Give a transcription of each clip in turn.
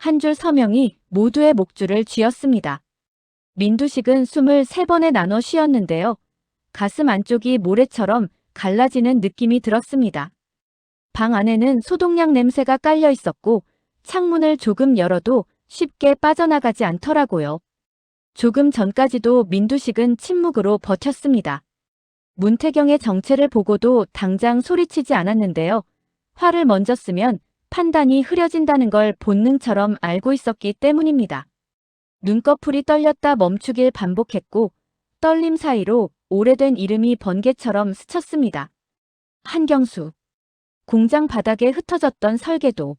한 줄 서명이 모두의 목줄을 쥐었습니다. 민두식은 숨을 3번에 나눠 쉬었는데요. 가슴 안쪽이 모래처럼 갈라지는 느낌이 들었습니다. 방 안에는 소독약 냄새가 깔려 있었고 창문을 조금 열어도 쉽게 빠져나가지 않더라고요. 조금 전까지도 민두식은 침묵으로 버텼습니다. 문태경의 정체를 보고도 당장 소리치지 않았는데요. 화를 먼저 쓰면 판단이 흐려진다는 걸 본능처럼 알고 있었기 때문입니다. 눈꺼풀이 떨렸다 멈추길 반복했고 떨림 사이로 오래된 이름이 번개처럼 스쳤습니다. 한경수. 공장 바닥에 흩어졌던 설계도.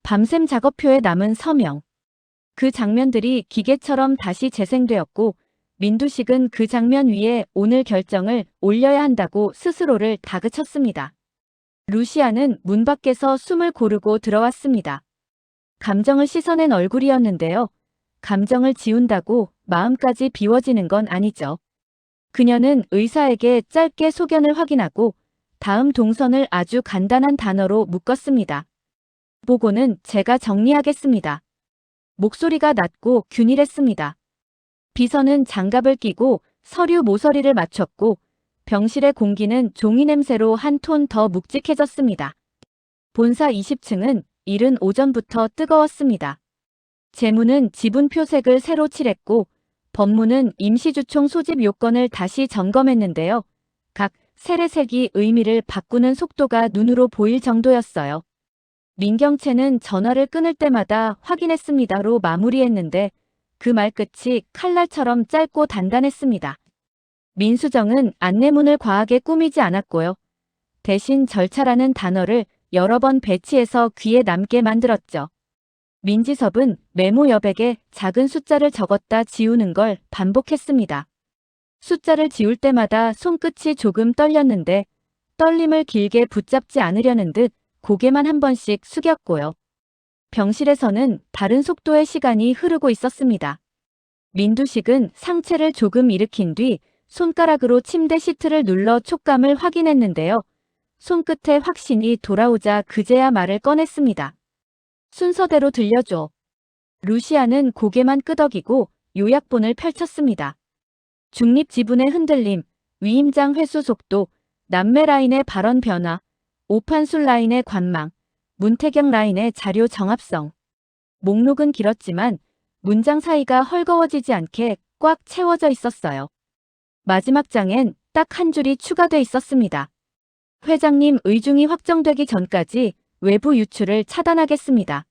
밤샘 작업표에 남은 서명. 그 장면들이 기계처럼 다시 재생되었고 민두식은 그 장면 위에 오늘 결정을 올려야 한다고 스스로를 다그쳤습니다. 루시아는 문 밖에서 숨을 고르고 들어왔습니다. 감정을 씻어낸 얼굴이었는데요. 감정을 지운다고 마음까지 비워지는 건 아니죠. 그녀는 의사에게 짧게 소견을 확인하고 다음 동선을 아주 간단한 단어로 묶었습니다. 보고는 제가 정리하겠습니다. 목소리가 낮고 균일했습니다. 비서는 장갑을 끼고 서류 모서리를 맞췄고 병실의 공기는 종이 냄새로 한 톤 더 묵직해졌습니다. 본사 20층은 이른 오전부터 뜨거웠습니다. 재무는 지분 표색을 새로 칠했고 법무는 임시주총 소집 요건을 다시 점검했는데요. 각 세례색이 의미를 바꾸는 속도가 눈으로 보일 정도였어요. 민경채는 전화를 끊을 때마다 확인했습니다로 마무리했는데 그 말끝이 칼날처럼 짧고 단단했습니다. 민수정은 안내문을 과하게 꾸미지 않았고요. 대신 절차라는 단어를 여러 번 배치해서 귀에 남게 만들었죠. 민지섭은 메모 여백에 작은 숫자를 적었다 지우는 걸 반복했습니다. 숫자를 지울 때마다 손끝이 조금 떨렸는데 떨림을 길게 붙잡지 않으려는 듯 고개만 한 번씩 숙였고요. 병실에서는 다른 속도의 시간이 흐르고 있었습니다. 민두식은 상체를 조금 일으킨 뒤 손가락으로 침대 시트를 눌러 촉감을 확인했는데요. 손끝에 확신이 돌아오자 그제야 말을 꺼냈습니다. 순서대로 들려줘. 루시아는 고개만 끄덕이고 요약본을 펼쳤습니다. 중립 지분의 흔들림, 위임장 회수 속도, 남매 라인의 발언 변화, 오판술 라인의 관망, 문태경 라인의 자료 정합성. 목록은 길었지만 문장 사이가 헐거워지지 않게 꽉 채워져 있었어요. 마지막 장엔 딱 한 줄이 추가돼 있었습니다. 회장님 의중이 확정되기 전까지 외부 유출을 차단하겠습니다.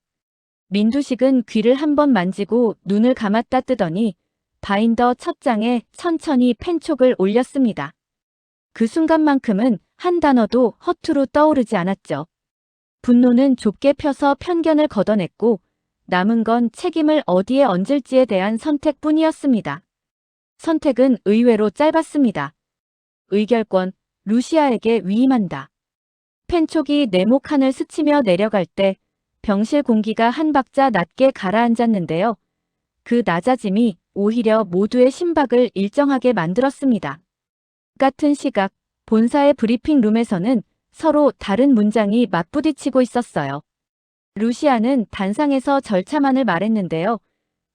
민두식은 귀를 한번 만지고 눈을 감았다 뜨더니 바인더 첫 장에 천천히 펜촉을 올렸습니다. 그 순간만큼은 한 단어도 허투루 떠오르지 않았죠. 분노는 좁게 펴서 편견을 걷어냈고 남은 건 책임을 어디에 얹을지에 대한 선택뿐이었습니다. 선택은 의외로 짧았습니다. 의결권, 루시아에게 위임한다. 펜촉이 네모 칸을 스치며 내려갈 때 병실 공기가 한 박자 낮게 가라앉았는데요. 그 낮아짐이 오히려 모두의 심박을 일정하게 만들었습니다. 같은 시각, 본사의 브리핑룸에서는 서로 다른 문장이 맞부딪히고 있었어요. 루시아는 단상에서 절차만을 말했는데요.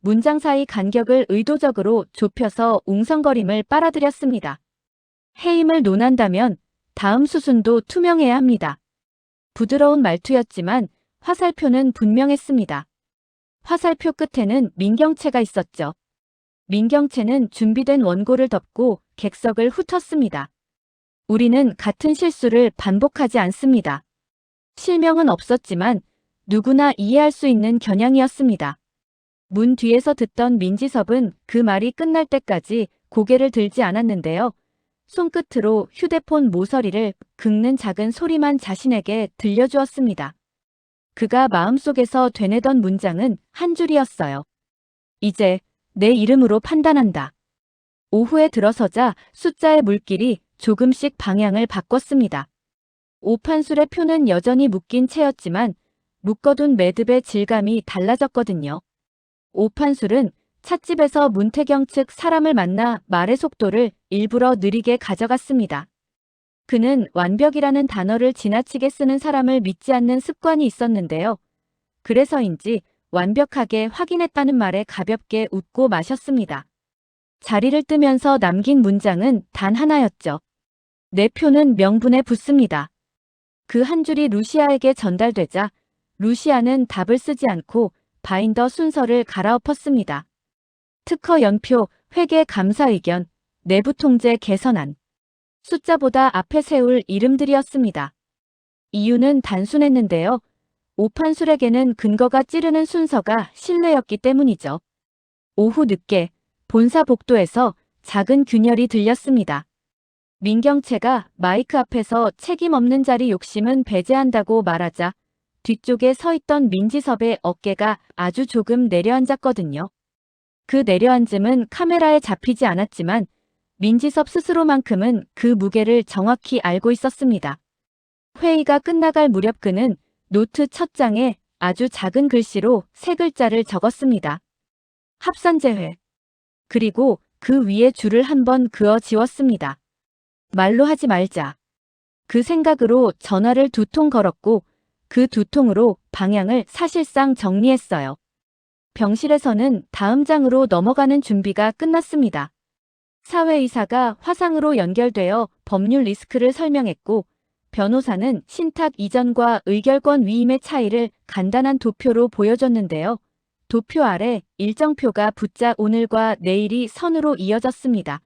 문장 사이 간격을 의도적으로 좁혀서 웅성거림을 빨아들였습니다. 해임을 논한다면 다음 수순도 투명해야 합니다. 부드러운 말투였지만 화살표는 분명했습니다. 화살표 끝에는 민경채가 있었죠. 민경채는 준비된 원고를 덮고 객석을 훑었습니다. 우리는 같은 실수를 반복하지 않습니다. 실명은 없었지만 누구나 이해할 수 있는 겨냥이었습니다. 문 뒤에서 듣던 민지섭은 그 말이 끝날 때까지 고개를 들지 않았는데요. 손끝으로 휴대폰 모서리를 긁는 작은 소리만 자신에게 들려주었습니다. 그가 마음속에서 되뇌던 문장은 한 줄이었어요. 이제 내 이름으로 판단한다. 오후에 들어서자 숫자의 물길이 조금씩 방향을 바꿨습니다. 오판술의 표는 여전히 묶인 채였지만 묶어둔 매듭의 질감이 달라졌거든요. 오판술은 찻집에서 문태경 측 사람을 만나 말의 속도를 일부러 느리게 가져갔습니다. 그는 완벽이라는 단어를 지나치게 쓰는 사람을 믿지 않는 습관이 있었는데요. 그래서인지 완벽하게 확인했다는 말에 가볍게 웃고 마셨습니다. 자리를 뜨면서 남긴 문장은 단 하나였죠. 내 표는 명분에 붙습니다. 그 한 줄이 루시아에게 전달되자 루시아는 답을 쓰지 않고 바인더 순서를 갈아엎었습니다. 특허 연표, 회계 감사 의견, 내부 통제 개선안. 숫자보다 앞에 세울 이름들이었습니다. 이유는 단순했는데요. 오판술에게는 근거가 찌르는 순서가 신뢰였기 때문이죠. 오후 늦게 본사 복도에서 작은 균열이 들렸습니다. 민경채가 마이크 앞에서 책임 없는 자리 욕심은 배제한다고 말하자 뒤쪽에 서 있던 민지섭의 어깨가 아주 조금 내려앉았거든요. 그 내려앉음은 카메라에 잡히지 않았지만 민지섭 스스로만큼은 그 무게를 정확히 알고 있었습니다. 회의가 끝나갈 무렵 그는 노트 첫 장에 아주 작은 글씨로 세 글자를 적었습니다. 합산재회. 그리고 그 위에 줄을 한번 그어 지웠습니다. 말로 하지 말자. 그 생각으로 전화를 2통 걸었고 그 2통으로 방향을 사실상 정리했어요. 병실에서는 다음 장으로 넘어가는 준비가 끝났습니다. 사회이사가 화상으로 연결되어 법률 리스크를 설명했고 변호사는 신탁 이전과 의결권 위임의 차이를 간단한 도표로 보여줬는데요. 도표 아래 일정표가 붙자 오늘과 내일이 선으로 이어졌습니다.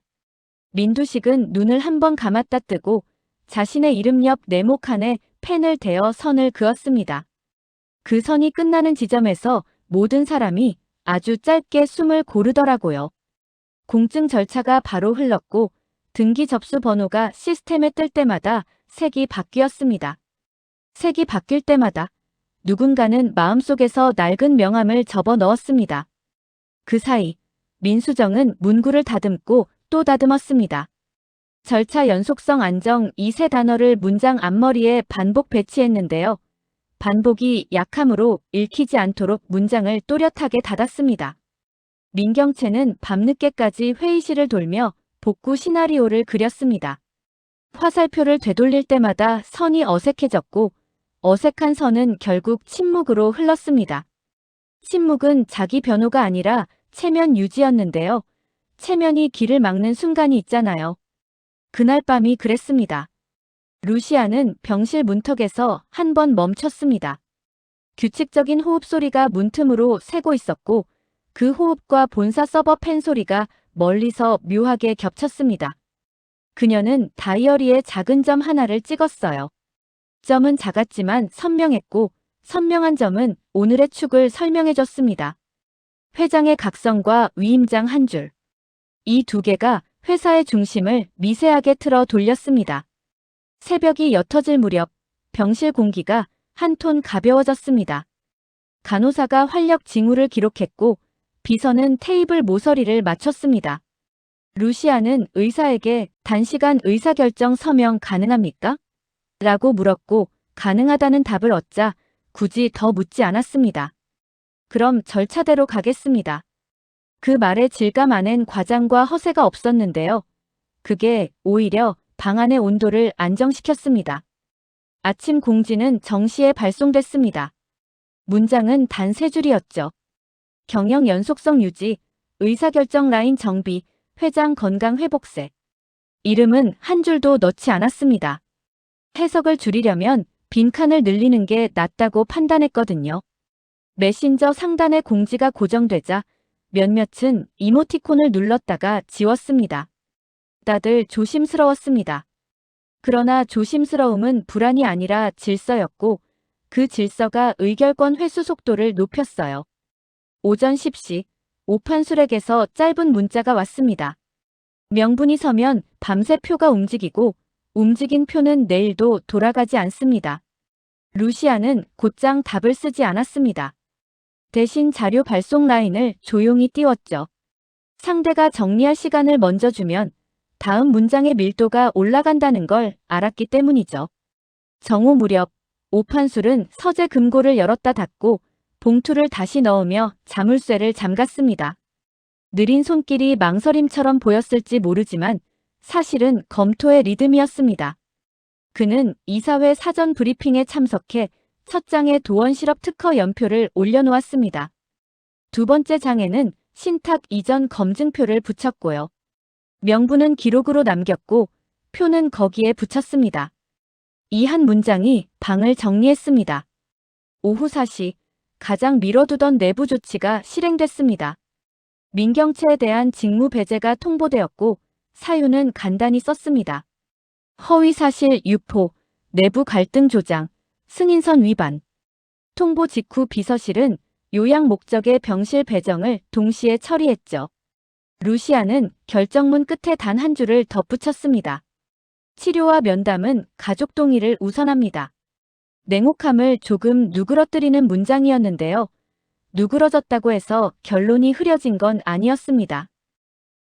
민두식은 눈을 한번 감았다 뜨고 자신의 이름 옆 네모칸에 펜을 대어 선을 그었습니다. 그 선이 끝나는 지점에서 모든 사람이 아주 짧게 숨을 고르더라고요. 공증 절차가 바로 흘렀고 등기 접수 번호가 시스템에 뜰 때마다 색이 바뀌었습니다. 색이 바뀔 때마다 누군가는 마음속에서 낡은 명함을 접어 넣었습니다. 그 사이 민수정은 문구를 다듬고 또 다듬었습니다. 절차 연속성 안정 이 세 단어를 문장 앞머리에 반복 배치했는데요. 반복이 약함으로 읽히지 않도록 문장을 또렷하게 닫았습니다. 민경채는 밤늦게까지 회의실을 돌며 복구 시나리오를 그렸습니다. 화살표를 되돌릴 때마다 선이 어색해졌고 어색한 선은 결국 침묵으로 흘렀습니다. 침묵은 자기 변호가 아니라 체면 유지였는데요. 체면이 길을 막는 순간이 있잖아요. 그날 밤이 그랬습니다. 루시아는 병실 문턱에서 한 번 멈췄습니다. 규칙적인 호흡 소리가 문틈으로 새고 있었고 그 호흡과 본사 서버 펜 소리가 멀리서 묘하게 겹쳤습니다. 그녀는 다이어리에 작은 점 하나를 찍었어요. 점은 작았지만 선명했고 선명한 점은 오늘의 축을 설명해줬습니다. 회장의 각성과 위임장 한 줄. 이 두 개가 회사의 중심을 미세하게 틀어 돌렸습니다. 새벽이 옅어질 무렵 병실 공기가 한 톤 가벼워졌습니다. 간호사가 활력 징후를 기록했고 비서는 테이블 모서리를 맞췄습니다. 루시아는 의사에게 단시간 의사결정 서명 가능합니까? 라고 물었고 가능하다는 답을 얻자 굳이 더 묻지 않았습니다. 그럼 절차대로 가겠습니다. 그 말의 질감 안엔 과장과 허세가 없었는데요. 그게 오히려 방안의 온도를 안정시켰습니다. 아침 공지는 정시에 발송됐습니다. 문장은 단 3줄이었죠. 경영 연속성 유지, 의사결정 라인 정비, 회장 건강 회복세. 이름은 한 줄도 넣지 않았습니다. 해석을 줄이려면 빈칸을 늘리는 게 낫다고 판단했거든요. 메신저 상단에 공지가 고정되자 몇몇은 이모티콘을 눌렀다가 지웠습니다. 다들 조심스러웠습니다. 그러나 조심스러움은 불안이 아니라 질서였고 그 질서가 의결권 회수 속도를 높였어요. 오전 10시 오판술에게서 짧은 문자가 왔습니다. 명분이 서면 밤새 표가 움직이고 움직인 표는 내일도 돌아가지 않습니다. 루시아는 곧장 답을 쓰지 않았습니다. 대신 자료 발송 라인을 조용히 띄웠죠. 상대가 정리할 시간을 먼저 주면 다음 문장의 밀도가 올라간다는 걸 알았기 때문이죠. 정오 무렵 오판술은 서재 금고를 열었다 닫고 봉투를 다시 넣으며 자물쇠를 잠갔습니다. 느린 손길이 망설임처럼 보였을지 모르지만 사실은 검토의 리듬이었습니다. 그는 이사회 사전 브리핑에 참석해 첫 장의 도원 실업 특허 연표를 올려놓았습니다. 두 번째 장에는 신탁 이전 검증표를 붙였고요. 명부는 기록으로 남겼고 표는 거기에 붙였습니다. 이 한 문장이 방을 정리했습니다. 오후 4시 가장 미뤄두던 내부 조치가 실행됐습니다. 민경채에 대한 직무 배제가 통보되었고 사유는 간단히 썼습니다. 허위사실 유포, 내부 갈등 조장, 승인선 위반. 통보 직후 비서실은 요약 목적의 병실 배정을 동시에 처리했죠. 루시아는 결정문 끝에 단 한 줄을 덧붙였습니다. 치료와 면담은 가족 동의를 우선합니다. 냉혹함을 조금 누그러뜨리는 문장이었는데요. 누그러졌다고 해서 결론이 흐려진 건 아니었습니다.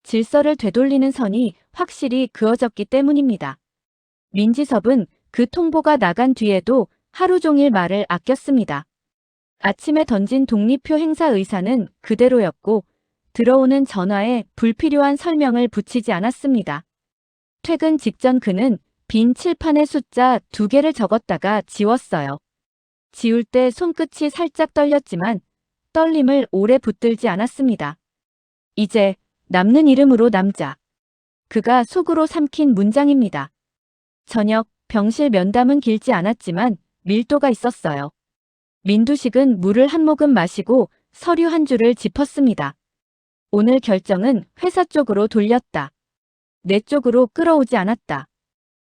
질서를 되돌리는 선이 확실히 그어졌기 때문입니다. 민지섭은 그 통보가 나간 뒤에도 하루 종일 말을 아꼈습니다. 아침에 던진 독립표 행사 의사는 그대로였고 들어오는 전화에 불필요한 설명을 붙이지 않았습니다. 퇴근 직전 그는 빈 칠판에 숫자 2개를 적었다가 지웠어요. 지울 때 손끝이 살짝 떨렸지만 떨림을 오래 붙들지 않았습니다. 이제 남는 이름으로 남자. 그가 속으로 삼킨 문장입니다. 저녁 병실 면담은 길지 않았지만 밀도가 있었어요. 민두식은 물을 한 모금 마시고 서류 한 줄을 짚었습니다. 오늘 결정은 회사 쪽으로 돌렸다. 내 쪽으로 끌어오지 않았다.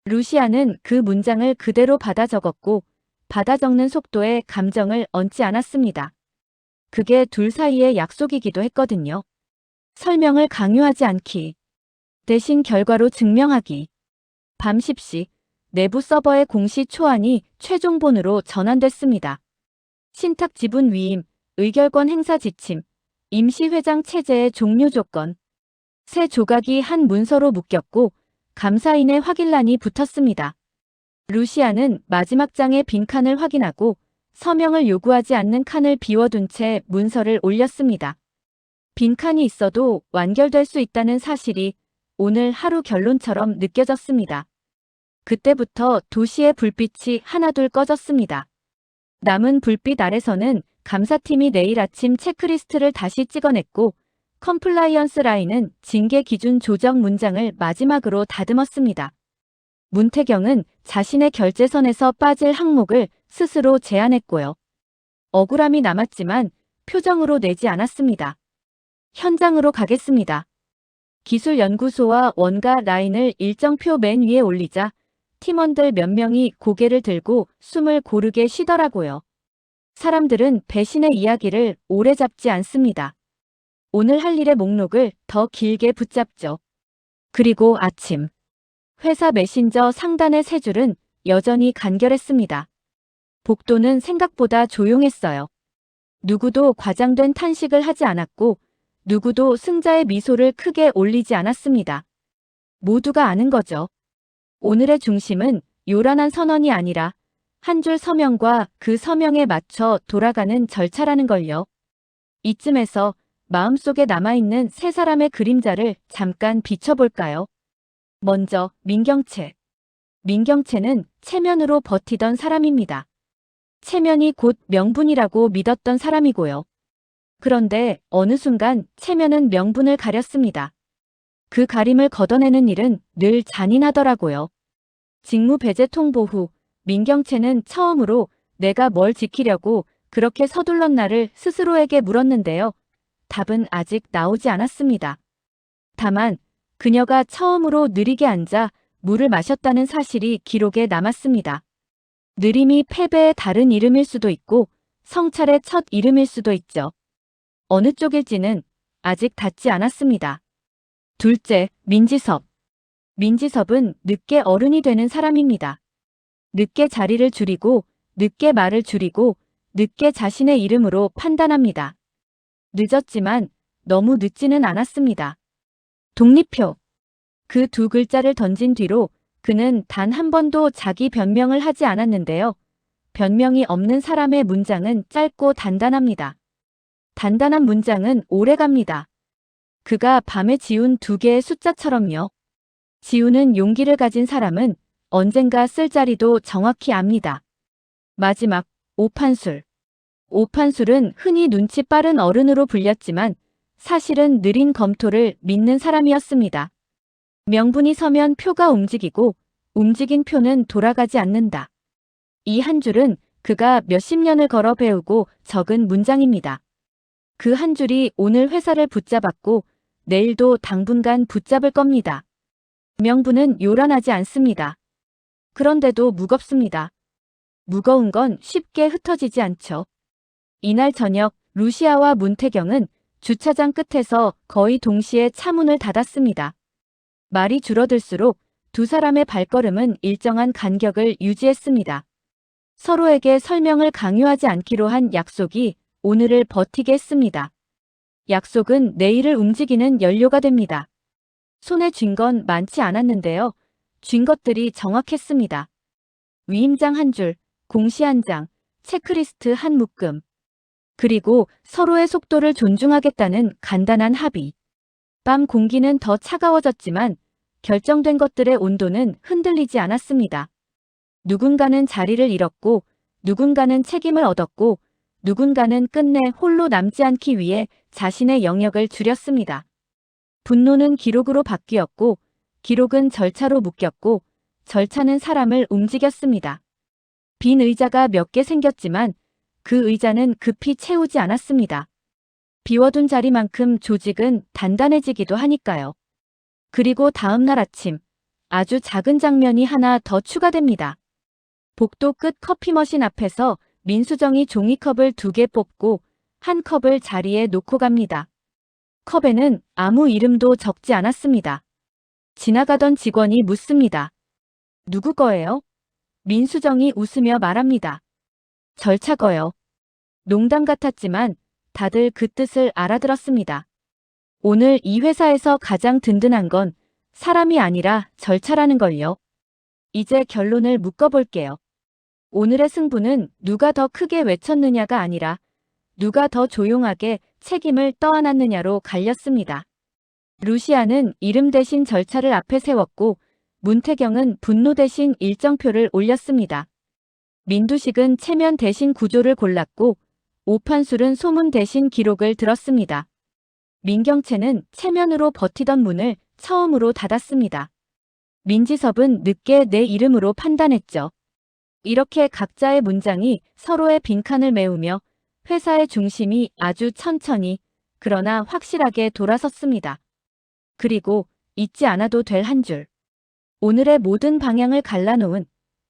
루시아는 그 문장을 그대로 받아 적었고 받아 적는 속도에 감정을 얹지 않았습니다. 그게 둘 사이의 약속이기도 했거든요. 설명을 강요하지 않기. 대신 결과로 증명하기. 밤 10시 내부 서버의 공시 초안이 최종본으로 전환됐습니다. 신탁 지분 위임, 의결권 행사 지침, 임시회장 체제의 종료 조건. 세 조각이 한 문서로 묶였고 감사인의 확인란이 붙었습니다. 루시아는 마지막 장의 빈칸을 확인하고 서명을 요구하지 않는 칸을 비워둔 채 문서를 올렸습니다. 빈칸이 있어도 완결될 수 있다는 사실이 오늘 하루 결론처럼 느껴졌습니다. 그때부터 도시의 불빛이 하나둘 꺼졌습니다. 남은 불빛 아래서는 감사팀이 내일 아침 체크리스트를 다시 찍어냈고 컴플라이언스 라인은 징계 기준 조정 문장을 마지막으로 다듬었습니다. 문태경은 자신의 결제선에서 빠질 항목을 스스로 제안했고요. 억울함이 남았지만 표정으로 내지 않았습니다. 현장으로 가겠습니다. 기술연구소와 원가 라인을 일정표 맨 위에 올리자 팀원들 몇 명이 고개를 들고 숨을 고르게 쉬더라고요. 사람들은 배신의 이야기를 오래 잡지 않습니다. 오늘 할 일의 목록을 더 길게 붙잡죠. 그리고 아침. 회사 메신저 상단의 세 줄은 여전히 간결했습니다. 복도는 생각보다 조용했어요. 누구도 과장된 탄식을 하지 않았고 누구도 승자의 미소를 크게 올리지 않았습니다. 모두가 아는 거죠. 오늘의 중심은 요란한 선언이 아니라 한 줄 서명과 그 서명에 맞춰 돌아가는 절차라는 걸요. 이쯤에서 마음속에 남아있는 세 사람의 그림자를 잠깐 비춰볼까요? 먼저 민경채. 민경채는 체면으로 버티던 사람입니다. 체면이 곧 명분이라고 믿었던 사람이고요. 그런데 어느 순간 체면은 명분을 가렸습니다. 그 가림을 걷어내는 일은 늘 잔인하더라고요. 직무 배제 통보 후 민경채는 처음으로 내가 뭘 지키려고 그렇게 서둘렀나를 스스로에게 물었는데요. 답은 아직 나오지 않았습니다. 다만 그녀가 처음으로 느리게 앉아 물을 마셨다는 사실이 기록에 남았습니다. 느림이 패배의 다른 이름일 수도 있고 성찰의 첫 이름일 수도 있죠. 어느 쪽일지는 아직 닿지 않았습니다. 둘째, 민지섭. 민지섭은 늦게 어른이 되는 사람입니다. 늦게 자리를 줄이고, 늦게 말을 줄이고, 늦게 자신의 이름으로 판단합니다. 늦었지만 너무 늦지는 않았습니다. 독립표. 그 두 글자를 던진 뒤로 그는 단 한 번도 자기 변명을 하지 않았는데요. 변명이 없는 사람의 문장은 짧고 단단합니다. 단단한 문장은 오래갑니다. 그가 밤에 지운 2개의 숫자처럼요. 지우는 용기를 가진 사람은 언젠가 쓸 자리도 정확히 압니다. 마지막, 오판술. 오판술은 흔히 눈치 빠른 어른으로 불렸지만 사실은 느린 검토를 믿는 사람이었습니다. 명분이 서면 표가 움직이고 움직인 표는 돌아가지 않는다. 이 한 줄은 그가 몇십 년을 걸어 배우고 적은 문장입니다. 그 한 줄이 오늘 회사를 붙잡았고 내일도 당분간 붙잡을 겁니다. 명분은 요란하지 않습니다. 그런데도 무겁습니다. 무거운 건 쉽게 흩어지지 않죠. 이날 저녁 루시아와 문태경은 주차장 끝에서 거의 동시에 차문을 닫았습니다. 말이 줄어들수록 두 사람의 발걸음은 일정한 간격을 유지했습니다. 서로에게 설명을 강요하지 않기로 한 약속이 오늘을 버티게 했습니다. 약속은 내일을 움직이는 연료가 됩니다. 손에 쥔 건 많지 않았는데요. 쥔 것들이 정확했습니다. 위임장 한 줄, 공시 한 장, 체크리스트 한 묶음. 그리고 서로의 속도를 존중하겠다는 간단한 합의. 밤 공기는 더 차가워졌지만 결정된 것들의 온도는 흔들리지 않았습니다. 누군가는 자리를 잃었고 누군가는 책임을 얻었고 누군가는 끝내 홀로 남지 않기 위해 자신의 영역을 줄였습니다. 분노는 기록으로 바뀌었고 기록은 절차로 묶였고 절차는 사람을 움직였습니다. 빈 의자가 몇 개 생겼지만 그 의자는 급히 채우지 않았습니다. 비워둔 자리만큼 조직은 단단해지기도 하니까요. 그리고 다음 날 아침 아주 작은 장면이 하나 더 추가됩니다. 복도 끝 커피 머신 앞에서 민수정이 종이컵을 2개 뽑고 한 컵을 자리에 놓고 갑니다. 컵에는 아무 이름도 적지 않았습니다. 지나가던 직원이 묻습니다. 누구 거예요? 민수정이 웃으며 말합니다. 절차 거요. 농담 같았지만 다들 그 뜻을 알아들었습니다. 오늘 이 회사에서 가장 든든한 건 사람이 아니라 절차라는 걸요. 이제 결론을 묶어볼게요. 오늘의 승부는 누가 더 크게 외쳤느냐가 아니라 누가 더 조용하게 책임을 떠안았느냐로 갈렸습니다. 루시아는 이름 대신 절차를 앞에 세웠고 문태경은 분노 대신 일정표를 올렸습니다. 민두식은 체면 대신 구조를 골랐고 오판술은 소문 대신 기록을 들었습니다. 민경채는 체면으로 버티던 문을 처음으로 닫았습니다. 민지섭은 늦게 내 이름으로 판단했죠. 이렇게 각자의 문장이 서로의 빈칸을 메우며 회사의 중심이 아주 천천히 그러나 확실하게 돌아섰습니다. 그리고 잊지 않아도 될 한 줄. 오늘의 모든 방향을 갈라놓은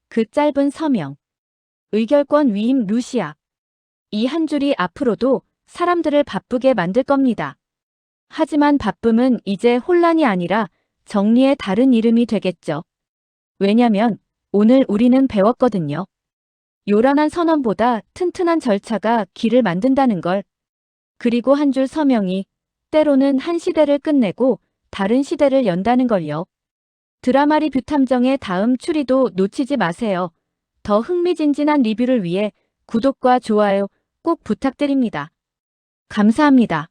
그 짧은 서명. 의결권 위임 루시아. 이 한 줄이 앞으로도 사람들을 바쁘게 만들 겁니다. 하지만 바쁨은 이제 혼란이 아니라 정리의 다른 이름이 되겠죠. 왜냐면 오늘 우리는 배웠거든요. 요란한 선언보다 튼튼한 절차가 길을 만든다는 걸. 그리고 한 줄 서명이 때로는 한 시대를 끝내고 다른 시대를 연다는 걸요. 드라마 리뷰 탐정의 다음 추리도 놓치지 마세요. 더 흥미진진한 리뷰를 위해 구독과 좋아요 꼭 부탁드립니다. 감사합니다.